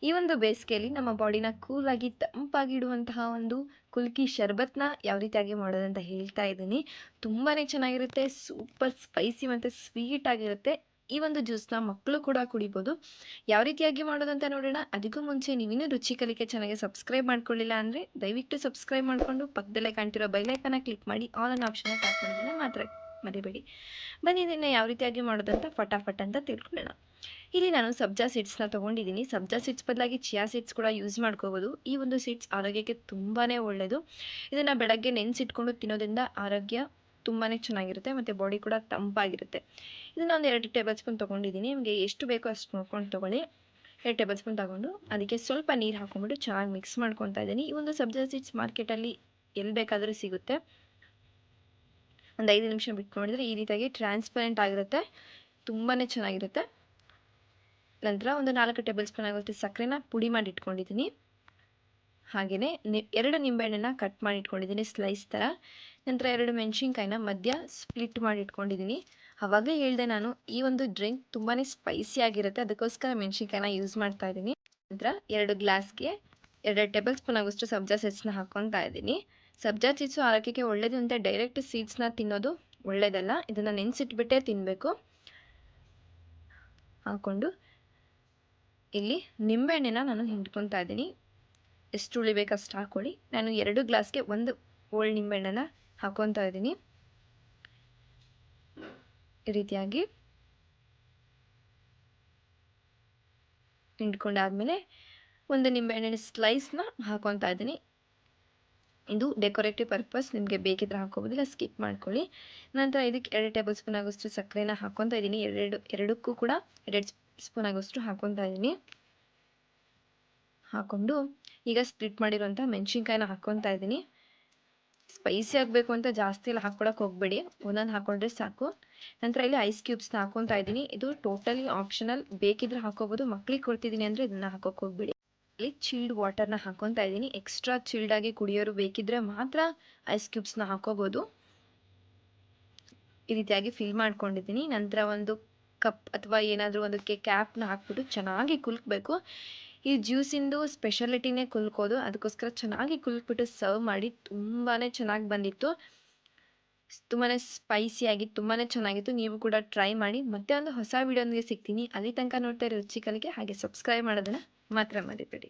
ಈ ಒಂದು ಬೇಸಿಗೆಯಲ್ಲಿ ನಮ್ಮ ಬಾಡಿನ ಕೂಲಾಗಿ ತಂಪಾಗಿಡುವಂತಹ ಒಂದು ಕುಲ್ಕಿ ಶರ್ಬತ್ನ ಯಾವ ರೀತಿಯಾಗಿ ಮಾಡೋದಂತ ಹೇಳ್ತಾ ಇದ್ದೀನಿ. ತುಂಬಾ ಚೆನ್ನಾಗಿರುತ್ತೆ, ಸೂಪರ್ ಸ್ಪೈಸಿ ಮತ್ತು ಸ್ವೀಟ್ ಆಗಿರುತ್ತೆ. ಈ ಒಂದು ಜ್ಯೂಸ್ನ ಮಕ್ಕಳು ಕೂಡ ಕುಡಿಬೋದು. ಯಾವ ರೀತಿಯಾಗಿ ಮಾಡೋದಂತ ನೋಡೋಣ. ಅದಕ್ಕೂ ಮುಂಚೆ ನೀವಿನ್ನೂ ರುಚಿ ಕಲಿಕೆ ಚಾನಲ್ಗೆ ಸಬ್ಸ್ಕ್ರೈಬ್ ಮಾಡ್ಕೊಳ್ಳಿಲ್ಲ ಅಂದರೆ ದಯವಿಟ್ಟು ಸಬ್ಸ್ಕ್ರೈಬ್ ಮಾಡಿಕೊಂಡು ಪಕ್ಕದಲ್ಲೇ ಕಾಣ್ತಿರೋ ಬೆಲ್ಲೈಕನ್ನ ಕ್ಲಿಕ್ ಮಾಡಿ ಆಲ್ ಅನ್ ಆಪ್ಷನ್ನ ಟ್ಯಾಪ್ ಮಾಡೋದನ್ನ ಮಾತ್ರ ಮರಿಬೇಡಿ. ಬನ್ನಿ ಇದನ್ನು ಯಾವ ರೀತಿಯಾಗಿ ಮಾಡೋದಂತ ಫಟಾಫಟ್ ಅಂತ ತಿಳ್ಕೊಳ್ಳೋಣ. ಇಲ್ಲಿ ನಾನು ಸಬ್ಜಾ ಸೀಡ್ಸ್ನ ತೊಗೊಂಡಿದ್ದೀನಿ. ಸಬ್ಜಾ ಸೀಡ್ಸ್ ಬದಲಾಗಿ ಚಿಯಾ ಸೀಡ್ಸ್ ಕೂಡ ಯೂಸ್ ಮಾಡ್ಕೋಬೋದು. ಈ ಒಂದು ಸೀಡ್ಸ್ ಆರೋಗ್ಯಕ್ಕೆ ತುಂಬಾ ಒಳ್ಳೆಯದು. ಇದನ್ನು ಬೆಳಗ್ಗೆ ನೆನೆಸಿಟ್ಕೊಂಡು ತಿನ್ನೋದ್ರಿಂದ ಆರೋಗ್ಯ ತುಂಬಾ ಚೆನ್ನಾಗಿರುತ್ತೆ ಮತ್ತು ಬಾಡಿ ಕೂಡ ತಂಪಾಗಿರುತ್ತೆ. ಇದನ್ನು ಒಂದು 2 ಟೇಬಲ್ ಸ್ಪೂನ್ ತೊಗೊಂಡಿದ್ದೀನಿ. ನಿಮಗೆ ಎಷ್ಟು ಬೇಕೋ ಅಷ್ಟು ನೋಡ್ಕೊಂಡು ತೊಗೊಳ್ಳಿ. 2 ಟೇಬಲ್ ಸ್ಪೂನ್ ತಗೊಂಡು ಅದಕ್ಕೆ ಸ್ವಲ್ಪ ನೀರು ಹಾಕೊಂಡ್ಬಿಟ್ಟು ಚೆನ್ನಾಗಿ ಮಿಕ್ಸ್ ಮಾಡ್ಕೊತಾ ಇದ್ದೀನಿ. ಈ ಒಂದು ಸಬ್ಜಾ ಸೀಡ್ಸ್ ಮಾರ್ಕೆಟಲ್ಲಿ ಎಲ್ಲಿ ಬೇಕಾದರೂ ಸಿಗುತ್ತೆ. ಒಂದು 5 ನಿಮಿಷ ಬಿಟ್ಟು ನೋಡಿದರೆ ಈ ರೀತಿಯಾಗಿ ಟ್ರಾನ್ಸ್ಪರೆಂಟ್ ಆಗಿರುತ್ತೆ, ತುಂಬಾ ಚೆನ್ನಾಗಿರುತ್ತೆ. ನಂತರ ಒಂದು 4 ಟೇಬಲ್ ಸ್ಪೂನ್ ಆಗುತ್ತೆ ಸಕ್ಕರೆನ ಪುಡಿ ಮಾಡಿ ಇಟ್ಕೊಂಡಿದ್ದೀನಿ. ಹಾಗೆಯೇ 2 ನಿಂಬೆಹಣ್ಣನ್ನು ಕಟ್ ಮಾಡಿ ಇಟ್ಕೊಂಡಿದ್ದೀನಿ ಸ್ಲೈಸ್ ಥರ. ನಂತರ 2 ಮೆಣಸಿನ್ಕಾಯಿನ ಮಧ್ಯ ಸ್ಪ್ಲಿಟ್ ಮಾಡಿ ಇಟ್ಕೊಂಡಿದ್ದೀನಿ. ಆವಾಗಲೇ ಹೇಳಿದೆ ನಾನು, ಈ ಒಂದು ಡ್ರಿಂಕ್ ತುಂಬಾ ಸ್ಪೈಸಿ ಆಗಿರುತ್ತೆ, ಅದಕ್ಕೋಸ್ಕರ ಮೆಣಸಿನ್ಕಾಯಿನ ಯೂಸ್ ಮಾಡ್ತಾ ಇದ್ದೀನಿ. ನಂತರ 2 ಗ್ಲಾಸ್ಗೆ 2 ಟೇಬಲ್ ಸ್ಪೂನ್ ಆಗೋಷ್ಟು ಸಬ್ಜಾ ಸೀಡ್ಸ್ನ ಹಾಕ್ಕೊತಾ ಇದ್ದೀನಿ. ಸಬ್ಜಾ ಸೀಡ್ಸು ಆರೋಗ್ಯಕ್ಕೆ ಒಳ್ಳೆಯದು ಅಂತ ಡೈರೆಕ್ಟ್ ಸೀಡ್ಸ್ನ ತಿನ್ನೋದು ಒಳ್ಳೆಯದಲ್ಲ, ಇದನ್ನು ನೆನೆಸಿಟ್ಬಿಟ್ಟೇ ತಿನ್ನಬೇಕು. ಹಾಕ್ಕೊಂಡು ಇಲ್ಲಿ ನಿಂಬೆಹಣ್ಣನ್ನ ನಾನು ಹಿಂಡ್ಕೊತಾ ಇದ್ದೀನಿ. ಎಷ್ಟು ಉಳಿಬೇಕು ಅಷ್ಟು ಹಾಕ್ಕೊಳ್ಳಿ. ನಾನು 2 ಗ್ಲಾಸ್ಗೆ 1 ಹೋಳು ನಿಂಬೆಹಣ್ಣನ್ನು ಹಾಕ್ಕೊತಾ ಇದ್ದೀನಿ. ಈ ರೀತಿಯಾಗಿ ಹಿಂಡ್ಕೊಂಡಾದ್ಮೇಲೆ 1 ನಿಂಬೆಹಣ್ಣಿನ ಸ್ಲೈಸ್ನ ಹಾಕ್ಕೊತಾ ಇದ್ದೀನಿ. ಇದು ಡೆಕೋರೇಟಿವ್ ಪರ್ಪಸ್, ನಿಮಗೆ ಬೇಕಿದ್ರೆ ಹಾಕ್ಕೋಬೋದಿಲ್ಲ, ಸ್ಕಿಪ್ ಮಾಡ್ಕೊಳ್ಳಿ. ನಂತರ ಇದಕ್ಕೆ 2 ಟೇಬಲ್ ಸ್ಪೂನ್ ಆಗೋಷ್ಟು ಸಕ್ಕರೆನ ಹಾಕ್ಕೊತಾ ಇದ್ದೀನಿ. ಎರಡಕ್ಕೂ ಕೂಡ 2 ಸ್ಪೂನ್ ಆಗೋಷ್ಟು ಹಾಕ್ಕೊತಾ ಇದ್ದೀನಿ. ಹಾಕ್ಕೊಂಡು ಈಗ ಸ್ಪ್ಲಿಟ್ ಮಾಡಿರೋಂಥ ಮೆಣಸಿನ್ಕಾಯಿನ ಹಾಕ್ಕೊತಾ ಇದ್ದೀನಿ. ಸ್ಪೈಸಿ ಆಗಬೇಕು ಅಂತ ಜಾಸ್ತಿ ಎಲ್ಲ ಹಾಕ್ಕೊಳಕ್ಕೆ ಹೋಗಬೇಡಿ, ಒಂದೊಂದು ಹಾಕ್ಕೊಂಡ್ರೆ ಸಾಕು. ನಂತರ ಇಲ್ಲಿ ಐಸ್ ಕ್ಯೂಬ್ಸ್ನ ಹಾಕ್ಕೊತಾ ಇದ್ದೀನಿ. ಇದು ಟೋಟಲಿ ಆಪ್ಷನಲ್, ಬೇಕಿದ್ರೆ ಹಾಕ್ಕೋಬೋದು. ಮಕ್ಳಿಗೆ ಕೊಡ್ತಿದ್ದೀನಿ ಅಂದರೆ ಇದನ್ನು ಹಾಕೋಕ್ಕೆ ಹೋಗಬೇಡಿ. ಇಲ್ಲಿ ಚಿಲ್ಡ್ ವಾಟರ್ನ ಹಾಕ್ಕೊತಾ ಇದ್ದೀನಿ. ಎಕ್ಸ್ಟ್ರಾ ಚಿಲ್ಡಾಗಿ ಕುಡಿಯೋರು ಬೇಕಿದ್ರೆ ಮಾತ್ರ ಐಸ್ ಕ್ಯೂಬ್ಸ್ನ ಹಾಕ್ಕೋಬೋದು. ಈ ರೀತಿಯಾಗಿ ಫಿಲ್ ಮಾಡ್ಕೊಂಡಿದ್ದೀನಿ. ನಂತರ ಒಂದು ಕಪ್ ಅಥವಾ ಏನಾದರೂ ಒಂದಕ್ಕೆ ಕ್ಯಾಪ್ನ ಹಾಕ್ಬಿಟ್ಟು ಚೆನ್ನಾಗಿ ಕುಲ್ಕಬೇಕು. ಈ ಜ್ಯೂಸಿಂದು ಸ್ಪೆಷಾಲಿಟಿನೇ ಕುಲ್ಕೋದು, ಅದಕ್ಕೋಸ್ಕರ ಚೆನ್ನಾಗಿ ಕುಲ್ಕ್ಬಿಟ್ಟು ಸರ್ವ್ ಮಾಡಿ. ತುಂಬಾ ಚೆನ್ನಾಗಿ ಬಂದಿತ್ತು, ತುಂಬಾ ಸ್ಪೈಸಿಯಾಗಿ ತುಂಬಾ ಚೆನ್ನಾಗಿತ್ತು. ನೀವು ಕೂಡ ಟ್ರೈ ಮಾಡಿ. ಮತ್ತೆ ಒಂದು ಹೊಸ ವೀಡಿಯೋನಿಗೆ ಸಿಗ್ತೀನಿ. ಅಲ್ಲಿ ತನಕ ನೋಡ್ತಾ ಇರಿ ರುಚಿ ಕಲಿಕೆ. ಹಾಗೆ ಸಬ್ಸ್ಕ್ರೈಬ್ ಮಾಡೋದನ್ನು ಮಾತ್ರ ಮರಿಬೇಡಿ.